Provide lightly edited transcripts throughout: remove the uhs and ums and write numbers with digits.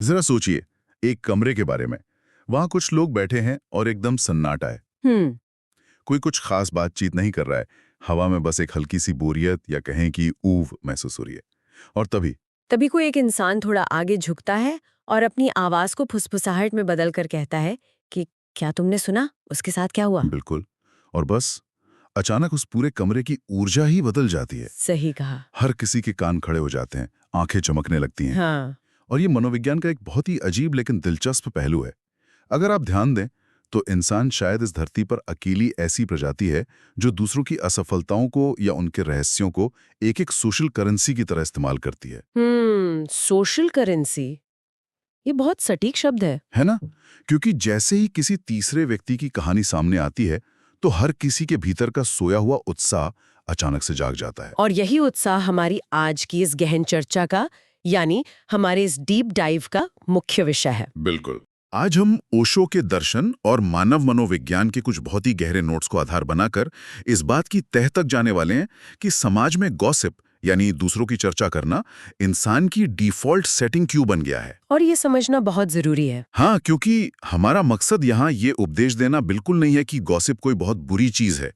जरा सोचिए, एक कमरे के बारे में। वहां कुछ लोग बैठे हैं और एकदम सन्नाटा है। हम्म। कोई कुछ खास बातचीत नहीं कर रहा है। हवा में बस एक हल्की सी बोरियत या कहें कि ऊब महसूस हो रही है। और तभी तभी कोई एक इंसान थोड़ा आगे झुकता है और अपनी आवाज को फुसफुसाहट में बदल कर कहता है कि क्या तुमने सुना उसके साथ क्या हुआ। बिल्कुल। और बस अचानक उस पूरे कमरे की ऊर्जा ही बदल जाती है। सही कहा। हर किसी के कान खड़े हो जाते हैं, आंखें चमकने लगती हैं। हाँ। और ये मनोविज्ञान का एक बहुत ही अजीब लेकिन दिलचस्प पहलू है। अगर आप ध्यान दें तो इंसान शायद इस धरती पर अकेली ऐसी प्रजाति है जो दूसरों की असफलताओं को या उनके रहस्यों को एक एक सोशल करेंसी की तरह इस्तेमाल करती सोशल करेंसी, ये बहुत सटीक शब्द है ना? क्योंकि जैसे ही किसी तीसरे व्यक्ति की कहानी सामने आती है तो हर किसी के भीतर का सोया हुआ उत्साह अचानक से जाग जाता है। और यही उत्साह हमारी आज की इस गहन चर्चा का, यानी हमारे इस डीप डाइव का मुख्य विषय है। बिल्कुल। आज हम ओशो के दर्शन और मानव मनोविज्ञान के कुछ बहुत ही गहरे नोट्स को आधार बनाकर इस बात की तह तक जाने वाले हैं कि समाज में गॉसिप यानी दूसरों की चर्चा करना इंसान की डिफॉल्ट सेटिंग क्यों बन गया है। और ये समझना बहुत जरूरी है। हाँ, क्योंकि हमारा मकसद यहाँ ये उपदेश देना बिल्कुल नहीं है कि गॉसिप कोई बहुत बुरी चीज है।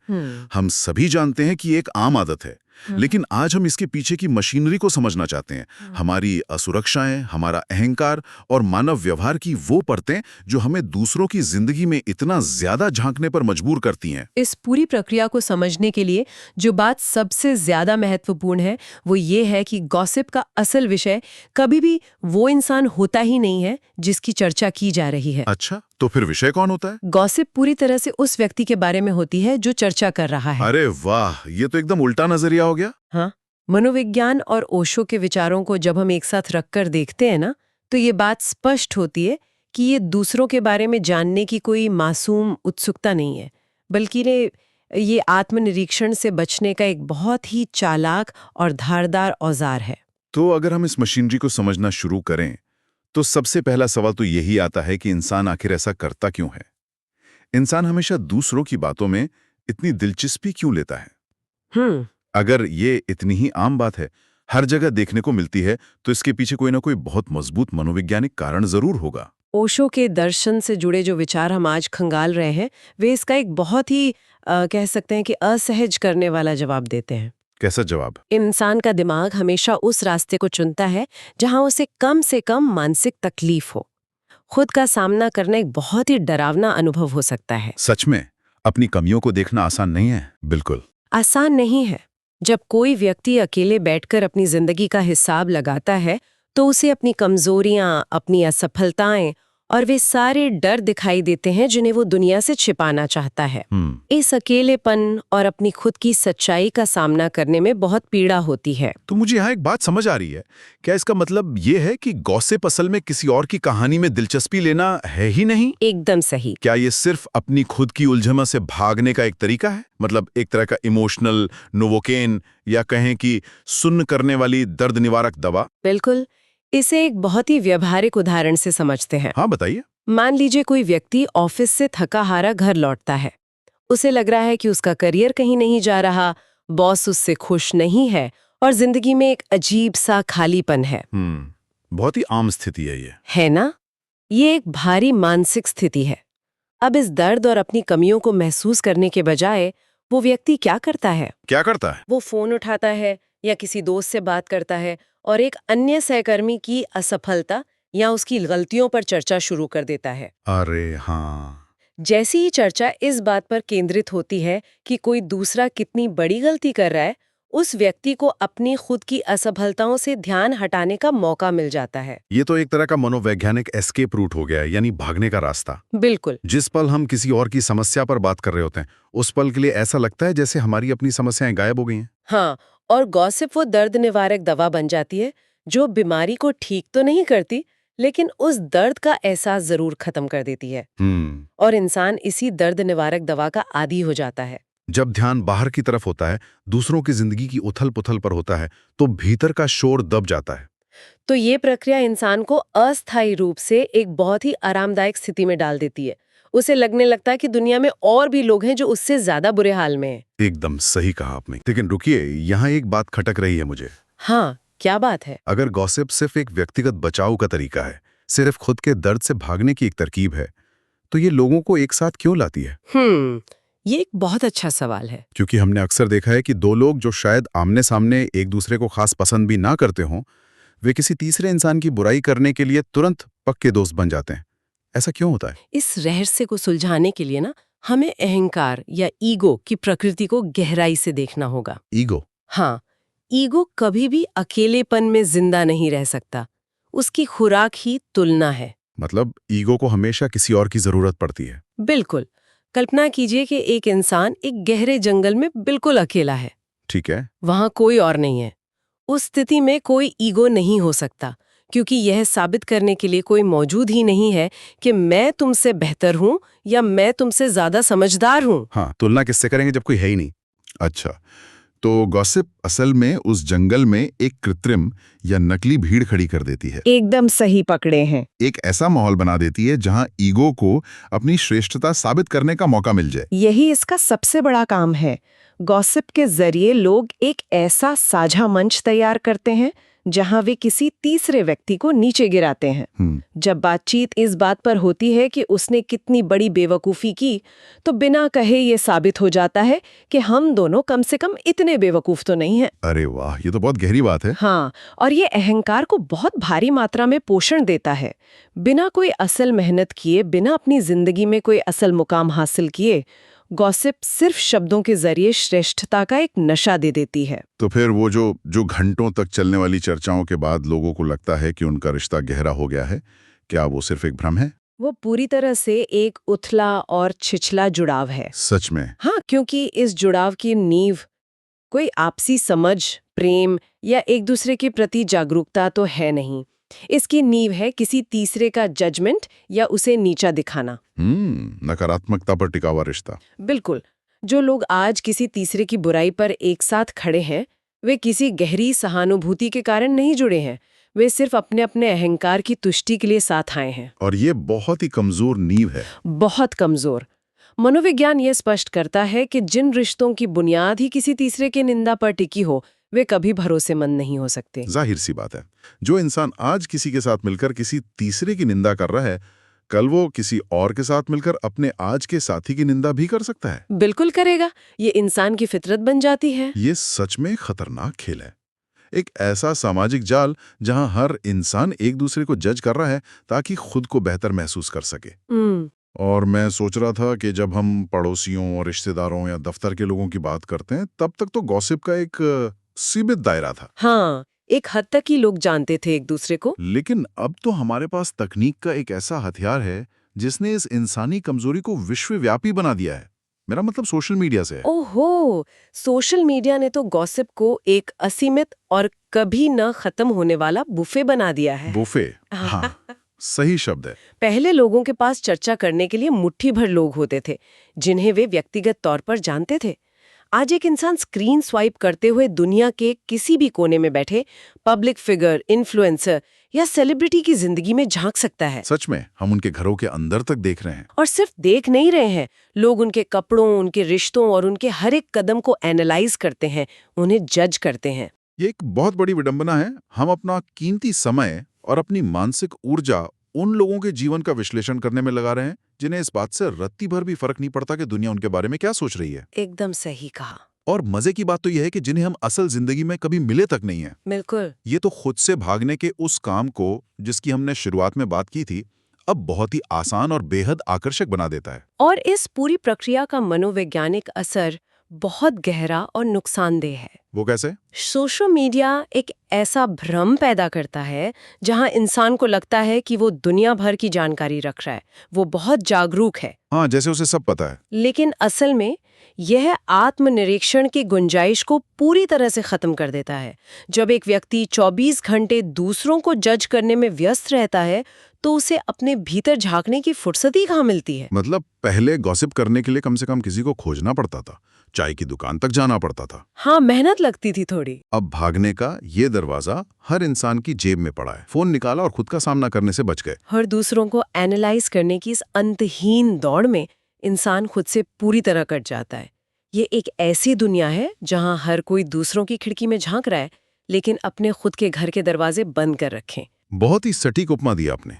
हम सभी जानते हैं कि ये एक आम आदत है। लेकिन आज हम इसके पीछे की मशीनरी को समझना चाहते हैं। हमारी असुरक्षाएं, हमारा अहंकार और मानव व्यवहार की वो परतें जो हमें दूसरों की जिंदगी में इतना ज्यादा झांकने पर मजबूर करती हैं। इस पूरी प्रक्रिया को समझने के लिए जो बात सबसे ज्यादा महत्वपूर्ण है वो ये है कि गॉसिप का असल विषय कभी भी वो इंसान होता ही नहीं है जिसकी चर्चा की जा रही है। अच्छा, तो फिर विषय कौन होता है? गॉसिप पूरी तरह से उस व्यक्ति के बारे में होती है जो चर्चा कर रहा है। अरे वाह, ये तो एकदम उल्टा नजरिया हो गया। हाँ, मनोविज्ञान और ओशो के विचारों को जब हम एक साथ रखकर देखते हैं ना, तो ये बात स्पष्ट होती है कि ये दूसरों के बारे में जानने की कोई मासूम उत्सुकता नहीं है, बल्कि ये आत्मनिरीक्षण से बचने का एक बहुत ही चालाक और धारदार औजार है। तो अगर हम इस मशीनरी को समझना शुरू करें तो सबसे पहला सवाल तो यही आता है कि इंसान आखिर ऐसा करता क्यों है। इंसान हमेशा दूसरों की बातों में इतनी दिलचस्पी क्यों लेता है? अगर ये इतनी ही आम बात है, हर जगह देखने को मिलती है, तो इसके पीछे कोई ना कोई बहुत मजबूत मनोवैज्ञानिक कारण जरूर होगा। ओशो के दर्शन से जुड़े जो विचार हम आज खंगाल रहे हैं, वे इसका एक बहुत ही कह सकते हैं कि असहज करने वाला जवाब देते हैं। कैसा जवाब? इंसान का दिमाग हमेशा उस रास्ते को चुनता है जहां उसे कम से कम मानसिक तकलीफ हो। खुद का सामना करना एक बहुत ही डरावना अनुभव हो सकता है। सच में अपनी कमियों को देखना आसान नहीं है। बिल्कुल आसान नहीं है। जब कोई व्यक्ति अकेले बैठकर अपनी जिंदगी का हिसाब लगाता है तो उसे अपनी कमजोरियां, अपनी असफलताएं और वे सारे डर दिखाई देते हैं जिन्हें वो दुनिया से छिपाना चाहता है। इस अकेलेपन और अपनी खुद की सच्चाई का सामना करने में बहुत पीड़ा होती है। तो मुझे यहाँ एक बात समझ आ रही है। क्या इसका मतलब ये है कि गॉसिप असल में किसी और की कहानी में दिलचस्पी लेना है ही नहीं? एकदम सही। क्या ये सिर्फ अपनी खुद की उलझनों से भागने का एक तरीका है? मतलब एक तरह का इमोशनल नोवोकेन, या कहें कि सुन्न करने वाली दर्द निवारक दवा? बिल्कुल। इसे एक बहुत ही व्यवहारिक उदाहरण से समझते हैं। हाँ, बताइए। मान लीजिए कोई व्यक्ति ऑफिस से थका हारा घर लौटता है। उसे लग रहा है कि उसका करियर कहीं नहीं जा रहा, बॉस उससे खुश नहीं है और जिंदगी में एक अजीब सा खालीपन है। बहुत ही आम स्थिति है ये। है ना? ये एक भारी मानसिक स्थिति है। अब इस दर्द और अपनी कमियों को महसूस करने के बजाय वो व्यक्ति क्या करता है? क्या करता है? वो फोन उठाता है या किसी दोस्त से बात करता है और एक अन्य सहकर्मी की असफलता या उसकी गलतियों पर चर्चा शुरू कर देता है। अरे हाँ। जैसी ही चर्चा इस बात पर केंद्रित होती है कि कोई दूसरा कितनी बड़ी गलती कर रहा है, उस व्यक्ति को अपनी खुद की असफलताओं से ध्यान हटाने का मौका मिल जाता है। ये तो एक तरह का मनोवैज्ञानिक एस्केप रूट हो गया है, यानी भागने का रास्ता। बिल्कुल। जिस पल हम किसी और की समस्या पर बात कर रहे होते हैं, उस पल के लिए ऐसा लगता है जैसे हमारी अपनी समस्याएं गायब हो गई हैं। हाँ, और गॉसिप वो दर्द निवारक दवा बन जाती है जो बीमारी को ठीक तो नहीं करती, लेकिन उस दर्द का एहसास जरूर खत्म कर देती है। और इंसान इसी दर्द निवारक दवा का आदी हो जाता है। जब ध्यान बाहर की तरफ होता है, दूसरों की जिंदगी की उथल-पुथल पर होता है, तो भीतर का शोर दब जाता है। तो ये प्रक्रिया इंसान को अस्थायी रूप से एक बहुत ही आरामदायक स्थिति में डाल देती है। उसे लगने लगता है कि दुनिया में और भी लोग हैं जो उससे ज्यादा बुरे हाल में हैं। एकदम सही कहा आपने। लेकिन रुकिए, यहाँ एक बात खटक रही है मुझे। हाँ, क्या बात है? अगर गॉसिप सिर्फ एक व्यक्तिगत बचाव का तरीका है, सिर्फ खुद के दर्द से भागने की एक तरकीब है, तो ये लोगों को एक साथ क्यों लाती है? ये एक बहुत अच्छा सवाल है। क्योंकि हमने अक्सर देखा है कि दो लोग जो शायद आमने सामने एक दूसरे को खास पसंद भी ना करते हों, वे किसी तीसरे इंसान की बुराई करने के लिए तुरंत पक्के दोस्त बन जाते हैं। ऐसा क्यों होता है? इस रहस्य को सुलझाने के लिए ना हमें अहंकार या ईगो की प्रकृति को गहराई से देखना होगा। ईगो? हाँ, ईगो कभी भी अकेलेपन में जिंदा नहीं रह सकता। उसकी खुराक ही तुलना है। मतलब ईगो को हमेशा किसी और की जरूरत पड़ती है। बिल्कुल। कल्पना कीजिए कि एक इंसान एक गहरे जंगल में बिल्कुल अकेला है। ठीक है। वहां कोई और नहीं है। उस स्थिति में कोई ईगो नहीं हो सकता, क्योंकि यह साबित करने के लिए कोई मौजूद ही नहीं है कि मैं तुमसे बेहतर हूं या मैं तुमसे ज्यादा समझदार हूं। हाँ, तुलना किससे करेंगे जब कोई है ही नहीं। अच्छा, तो गॉसिप असल में उस जंगल में एक कृत्रिम या नकली भीड़ खड़ी कर देती है। एकदम सही पकड़े हैं। एक ऐसा माहौल बना देती है जहां ईगो को अपनी श्रेष्ठता साबित करने का मौका मिल जाए। यही इसका सबसे बड़ा काम है। गॉसिप के जरिए लोग एक ऐसा साझा मंच तैयार करते हैं जहां वे किसी तीसरे व्यक्ति को नीचे गिराते हैं। जब बातचीत इस बात पर होती है कि उसने कितनी बड़ी बेवकूफ़ी की, तो बिना कहे ये साबित हो जाता है कि हम दोनों कम से कम इतने बेवकूफ़ तो नहीं हैं। अरे वाह, ये तो बहुत गहरी बात है। हाँ, और ये अहंकार को बहुत भारी मात्रा में पोषण देता है। बिना कोई असल मेहनत किए, बिना अपनी जिंदगी में कोई असल मुकाम हासिल किए, गॉसिप सिर्फ शब्दों के जरिए श्रेष्ठता का एक नशा दे देती है। तो फिर वो जो घंटों तक चलने वाली चर्चाओं के बाद लोगों को लगता है कि उनका रिश्ता गहरा हो गया है, क्या वो सिर्फ एक भ्रम है? वो पूरी तरह से एक उथला और छिछला जुड़ाव है। सच में? हाँ, क्योंकि इस जुड़ाव की नींव कोई आपसी समझ, प्रेम या एक दूसरे के प्रति जागरूकता तो है नहीं। इसकी नींव है किसी तीसरे का जजमेंट या उसे नीचा दिखाना। नकारात्मकता पर टिका हुआ रिश्ता। बिल्कुल। जो लोग आज किसी तीसरे की बुराई पर एक साथ खड़े हैं, वे किसी गहरी सहानुभूति के कारण नहीं जुड़े हैं। वे सिर्फ अपने अपने अहंकार की तुष्टि के लिए साथ आए हैं। और ये बहुत ही कमजोर नींव है। बहुत कमजोर। मनोविज्ञान ये स्पष्ट करता है कि जिन रिश्तों की बुनियाद ही किसी तीसरे की निंदा पर टिकी हो, वे कभी भरोसेमंद नहीं हो सकते। जाहिर सी बात है, जो इंसान आज किसी के साथ मिलकर किसी तीसरे की निंदा कर रहा है, कल वो किसी और के साथ मिलकर अपने आज के साथी की निंदा भी कर सकता है। बिल्कुल करेगा। ये इंसान की फितरत बन जाती है। ये सच में खतरनाक खेल है। एक ऐसा सामाजिक जाल जहां हर इंसान एक दूसरे को जज कर रहा है ताकि खुद को बेहतर महसूस कर सके। और मैं सोच रहा था कि जब हम पड़ोसियों और रिश्तेदारों या दफ्तर के लोगों की बात करते हैं, तब तक तो गॉसिप का एक सीमित दायरा था। हाँ, एक हद तक ही लोग जानते थे एक दूसरे को। लेकिन अब तो हमारे पास तकनीक का एक ऐसा हथियार है जिसने इस इंसानी कमजोरी को विश्वव्यापी बना दिया है। मेरा मतलब सोशल मीडिया से है। ओहो, सोशल मीडिया ने तो गॉसिप को एक असीमित और कभी न खत्म होने वाला बुफे बना दिया है। बुफे, हाँ, सही शब्द है। पहले लोगों के पास चर्चा करने के लिए मुट्ठी भर लोग होते थे, जिन्हें वे व्यक्तिगत तौर पर जानते थे। आज एक इंसान स्क्रीन स्वाइप करते हुए दुनिया के किसी भी कोने में बैठे पब्लिक फिगर, इन्फ्लुएंसर या सेलिब्रिटी की जिंदगी में झांक सकता है। सच में, हम उनके घरों के अंदर तक देख रहे हैं। और सिर्फ देख नहीं रहे हैं, लोग उनके कपड़ों, उनके रिश्तों और उनके हर एक कदम को एनालाइज करते हैं, उन्हें जज करते हैं। ये एक बहुत बड़ी विडंबना है। हम अपना कीमती समय और अपनी मानसिक ऊर्जा उन लोगों के जीवन का विश्लेषण करने में लगा रहे हैं जिन्हें इस बात से रत्ती भर भी फर्क नहीं पड़ता कि दुनिया उनके बारे में क्या सोच रही है। एकदम सही कहा। और मजे की बात तो यह है कि जिन्हें हम असल जिंदगी में कभी मिले तक नहीं है। बिल्कुल। ये तो खुद से भागने के उस काम को, जिसकी हमने शुरुआत में बात की थी, अब बहुत ही आसान और बेहद आकर्षक बना देता है। और इस पूरी प्रक्रिया का मनोवैज्ञानिक असर बहुत गहरा और नुकसानदेह है। वो कैसे? सोशल मीडिया एक ऐसा भ्रम पैदा करता है जहां इंसान को लगता है कि वो दुनिया भर की जानकारी रख रहा है, वो बहुत जागरूक है। हाँ, जैसे उसे सब पता है। लेकिन असल में यह आत्मनिरीक्षण की गुंजाइश को पूरी तरह से खत्म कर देता है। जब एक व्यक्ति 24 घंटे दूसरों को जज करने में व्यस्त रहता है, तो उसे अपने भीतर झांकने की फुर्सत ही कहाँ मिलती है। मतलब पहले गॉसिप करने के लिए कम से कम किसी को खोजना पड़ता था, चाय की दुकान तक जाना पड़ता था। हाँ, मेहनत लगती थी थोड़ी। अब भागने का ये दरवाजा हर इंसान की जेब में पड़ा है। फोन निकाला और खुद का सामना करने से बच गए। हर दूसरों को एनालाइज करने की इस अंतहीन दौड़ में इंसान खुद से पूरी तरह कट जाता है। ये एक ऐसी दुनिया है जहां हर कोई दूसरों की खिड़की में झांक रहा है, लेकिन अपने खुद के घर के दरवाजे बंद कर रखें। बहुत ही सटीक उपमा दी आपने।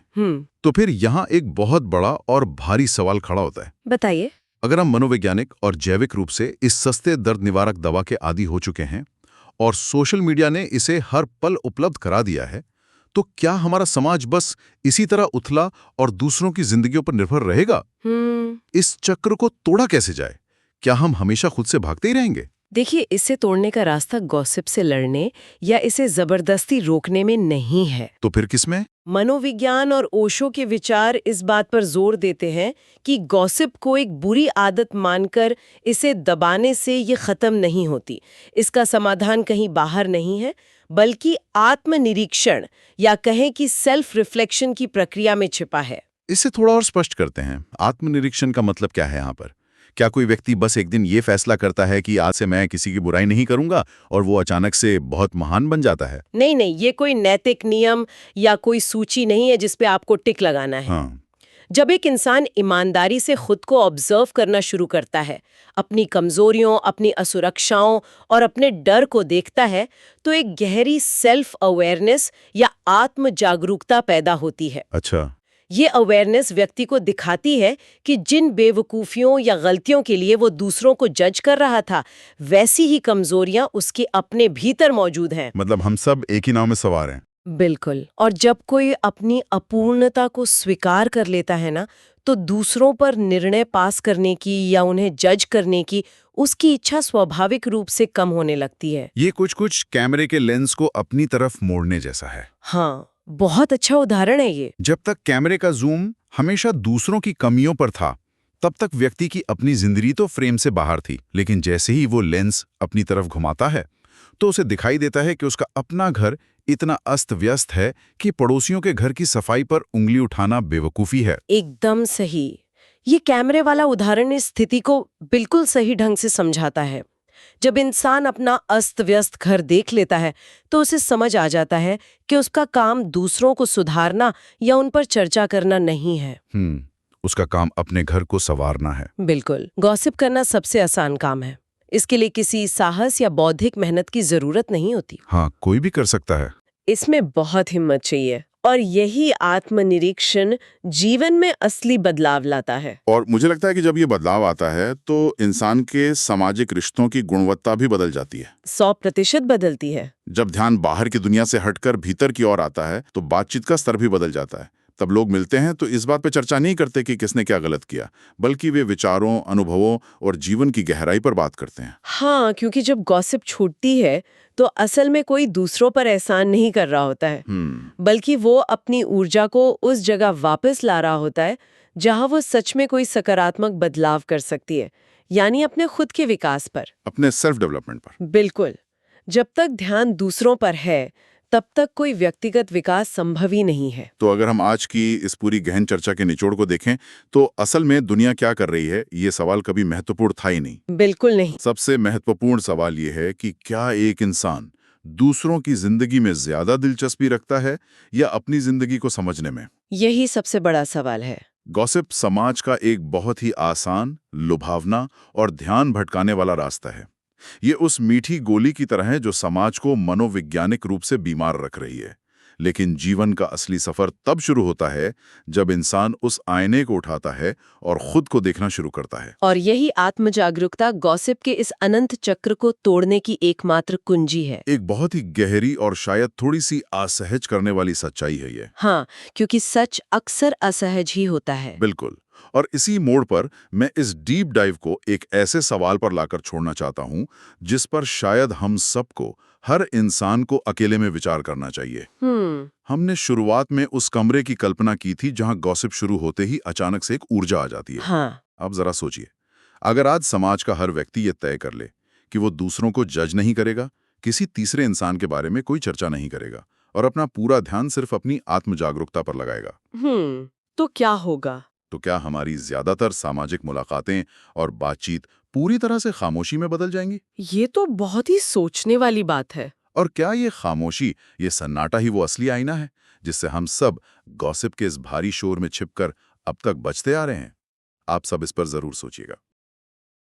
तो फिर यहाँ एक बहुत बड़ा और भारी सवाल खड़ा होता है। बताइए। अगर हम मनोवैज्ञानिक और जैविक रूप से इस सस्ते दर्द निवारक दवा के आदी हो चुके हैं और सोशल मीडिया ने इसे हर पल उपलब्ध करा दिया है, तो क्या हमारा समाज बस इसी तरह उथला और दूसरों की जिंदगियों पर निर्भर रहेगा? इस चक्र को तोड़ा कैसे जाए? क्या हम हमेशा खुद से भागते ही रहेंगे? देखिए, इसे तोड़ने का रास्ता गॉसिप से लड़ने या इसे जबरदस्ती रोकने में नहीं है। तो फिर किसमें? मनोविज्ञान और ओशो के विचार इस बात पर जोर देते हैं कि गॉसिप को एक बुरी आदत मानकर इसे दबाने से ये खत्म नहीं होती। इसका समाधान कहीं बाहर नहीं है, बल्कि आत्मनिरीक्षण या कहें कि सेल्फ रिफ्लेक्शन की प्रक्रिया में छिपा है। इसे थोड़ा और स्पष्ट करते हैं। आत्मनिरीक्षण का मतलब क्या है यहाँ पर? क्या कोई व्यक्ति बस एक दिन ये फैसला करता है कि आज से मैं किसी की बुराई नहीं करूंगा और वो अचानक से बहुत महान बन जाता है? नहीं नहीं, ये कोई नैतिक नियम या कोई सूची नहीं है जिस पे आपको टिक लगाना है। हाँ। जब एक इंसान ईमानदारी से खुद को ऑब्जर्व करना शुरू करता है, अपनी कमजोरियों, अपनी असुरक्षाओं और अपने डर को देखता है, तो एक गहरी सेल्फ अवेयरनेस या आत्म जागरूकता पैदा होती है। अच्छा। ये अवेयरनेस व्यक्ति को दिखाती है कि जिन बेवकूफियों या गलतियों के लिए वो दूसरों को जज कर रहा था, वैसी ही कमजोरियां उसके अपने भीतर मौजूद हैं। मतलब हम सब एक ही नाव में सवार हैं। बिल्कुल। और जब कोई अपनी अपूर्णता को स्वीकार कर लेता है ना, तो दूसरों पर निर्णय पास करने की या उन्हें जज करने की उसकी इच्छा स्वाभाविक रूप से कम होने लगती है। ये कुछ कैमरे के लेंस को अपनी तरफ मोड़ने जैसा है। हाँ, बहुत अच्छा उदाहरण है ये। जब तक कैमरे का जूम हमेशा दूसरों की कमियों पर था, तब तक व्यक्ति की अपनी जिंदगी तो फ्रेम से बाहर थी। लेकिन जैसे ही वो लेंस अपनी तरफ घुमाता है, तो उसे दिखाई देता है कि उसका अपना घर इतना अस्त व्यस्त है कि पड़ोसियों के घर की सफाई पर उंगली उठाना बेवकूफी है। एकदम सही। ये कैमरे वाला उदाहरण इस स्थिति को बिल्कुल सही ढंग से समझाता है। जब इंसान अपना अस्त व्यस्त घर देख लेता है, तो उसे समझ आ जाता है कि उसका काम दूसरों को सुधारना या उन पर चर्चा करना नहीं है। उसका काम अपने घर को संवारना है। बिल्कुल। गॉसिप करना सबसे आसान काम है। इसके लिए किसी साहस या बौद्धिक मेहनत की जरूरत नहीं होती। हाँ, कोई भी कर सकता है। इसमें बहुत हिम्मत चाहिए, और यही आत्मनिरीक्षण जीवन में असली बदलाव लाता है। और मुझे लगता है कि जब ये बदलाव आता है तो इंसान के सामाजिक रिश्तों की गुणवत्ता भी बदल जाती है। 100% बदलती है। जब ध्यान बाहर की दुनिया से हटकर भीतर की ओर आता है, तो बातचीत का स्तर भी बदल जाता है। तब लोग मिलते हैं तो इस बात पे चर्चा नहीं करते कि किसने क्या गलत किया, बल्कि वे विचारों, अनुभवों और जीवन की गहराई पर बात करते हैं। हाँ, क्योंकि जब गॉसिप छूटती है, तो असल में कोई दूसरों पर एहसान नहीं कर रहा होता है, बल्कि वो अपनी ऊर्जा को उस जगह वापस ला रहा होता है जहां वो सच में कोई सकारात्मक बदलाव कर सकती है, यानी अपने खुद के विकास पर, अपने सेल्फ डेवलपमेंट पर। बिल्कुल। जब तक ध्यान दूसरों पर है, तब तक कोई व्यक्तिगत विकास संभव ही नहीं है। तो अगर हम आज की इस पूरी गहन चर्चा के निचोड़ को देखें, तो असल में दुनिया क्या कर रही है, ये सवाल कभी महत्वपूर्ण था ही नहीं। बिल्कुल नहीं। सबसे महत्वपूर्ण सवाल ये है कि क्या एक इंसान दूसरों की जिंदगी में ज्यादा दिलचस्पी रखता है या अपनी जिंदगी को समझने में? यही सबसे बड़ा सवाल है। गॉसिप समाज का एक बहुत ही आसान, लुभावना और ध्यान भटकाने वाला रास्ता है। ये उस मीठी गोली की तरह है जो समाज को मनोवैज्ञानिक रूप से बीमार रख रही है। लेकिन जीवन का असली सफर तब शुरू होता है जब इंसान उस आईने को उठाता है और खुद को देखना शुरू करता है। और यही आत्मजागरूकता गॉसिप के इस अनंत चक्र को तोड़ने की एकमात्र कुंजी है। एक बहुत ही गहरी और शायद थोड़ी सी असहज करने वाली सच्चाई है ये। हाँ, क्योंकि सच अक्सर असहज ही होता है। बिल्कुल। और इसी मोड़ पर मैं इस डीप डाइव को एक ऐसे सवाल पर लाकर छोड़ना चाहता हूं जिस पर शायद हम सबको, हर इंसान को अकेले में विचार करना चाहिए। हमने शुरुआत में उस कमरे की कल्पना की थी जहां गॉसिप शुरू होते ही अचानक से एक ऊर्जा आ जाती है। हाँ। अब जरा सोचिए, अगर आज समाज का हर व्यक्ति ये तय कर ले कि वो दूसरों को जज नहीं करेगा, किसी तीसरे इंसान के बारे में कोई चर्चा नहीं करेगा और अपना पूरा ध्यान सिर्फ अपनी आत्म जागरूकता पर लगाएगा, तो क्या होगा? तो क्या हमारी ज्यादातर सामाजिक मुलाकातें और बातचीत पूरी तरह से खामोशी में बदल जाएंगी? ये तो बहुत ही सोचने वाली बात है। और क्या ये खामोशी, ये सन्नाटा ही वो असली आईना है जिससे हम सब गॉसिप के इस भारी शोर में छिपकर अब तक बचते आ रहे हैं? आप सब इस पर जरूर सोचिएगा।